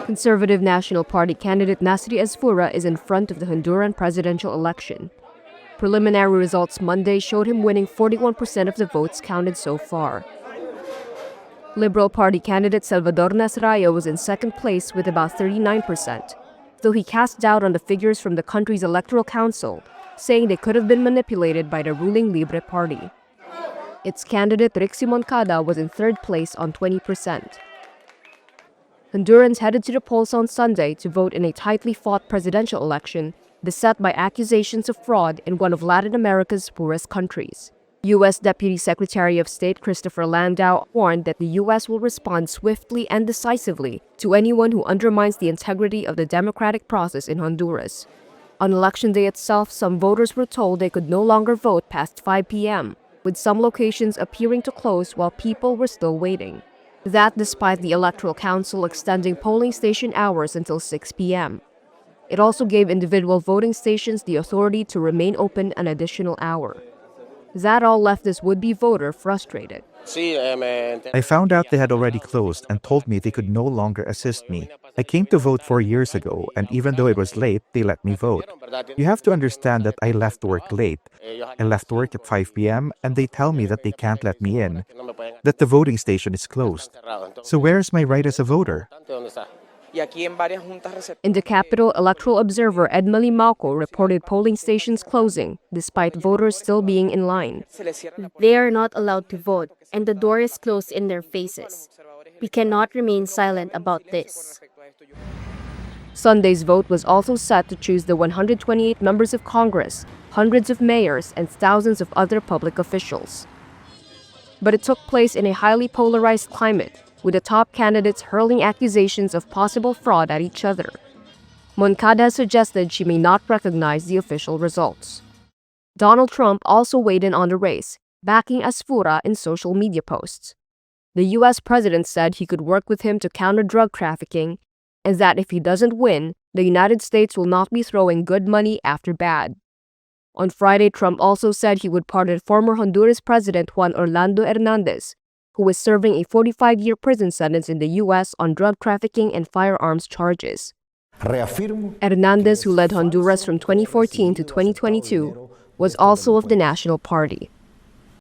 Conservative National Party candidate Nasri Asfura is in front of the Honduran presidential election. Preliminary results Monday showed him winning 41% of the votes counted so far. Liberal Party candidate Salvador Nasralla was in second place with about 39%, though he cast doubt on the figures from the country's electoral council, saying they could have been manipulated by the ruling Libre Party. Its candidate Rixi Moncada was in third place on 20%. Hondurans headed to the polls on Sunday to vote in a tightly fought presidential election beset by accusations of fraud in one of Latin America's poorest countries. U.S. Deputy Secretary of State Christopher Landau warned that the U.S. will respond swiftly and decisively to anyone who undermines the integrity of the democratic process in Honduras. On Election Day itself, some voters were told they could no longer vote past 5 p.m., with some locations appearing to close while people were still waiting. That despite the Electoral Council extending polling station hours until 6 p.m. It also gave individual voting stations the authority to remain open an additional hour. That all left this would-be voter frustrated. I found out they had already closed and told me they could no longer assist me. I came to vote 4 years ago, and even though it was late, they let me vote. You have to understand that I left work late. I left work at 5 p.m. and they tell me that they can't let me in, that the voting station is closed. So where's my right as a voter? In the capital, electoral observer Edmely Malco reported polling stations closing, despite voters still being in line. They are not allowed to vote, and the door is closed in their faces. We cannot remain silent about this. Sunday's vote was also set to choose the 128 members of Congress, hundreds of mayors, and thousands of other public officials. But it took place in a highly polarized climate, with the top candidates hurling accusations of possible fraud at each other. Moncada suggested she may not recognize the official results. Donald Trump also weighed in on the race, backing Asfura in social media posts. The U.S. president said he could work with him to counter drug trafficking, and that if he doesn't win, the United States will not be throwing good money after bad. On Friday, Trump also said he would pardon former Honduras President Juan Orlando Hernandez, who was serving a 45-year prison sentence in the U.S. on drug trafficking and firearms charges. Hernandez, who led Honduras from 2014 to 2022, was also of the National Party.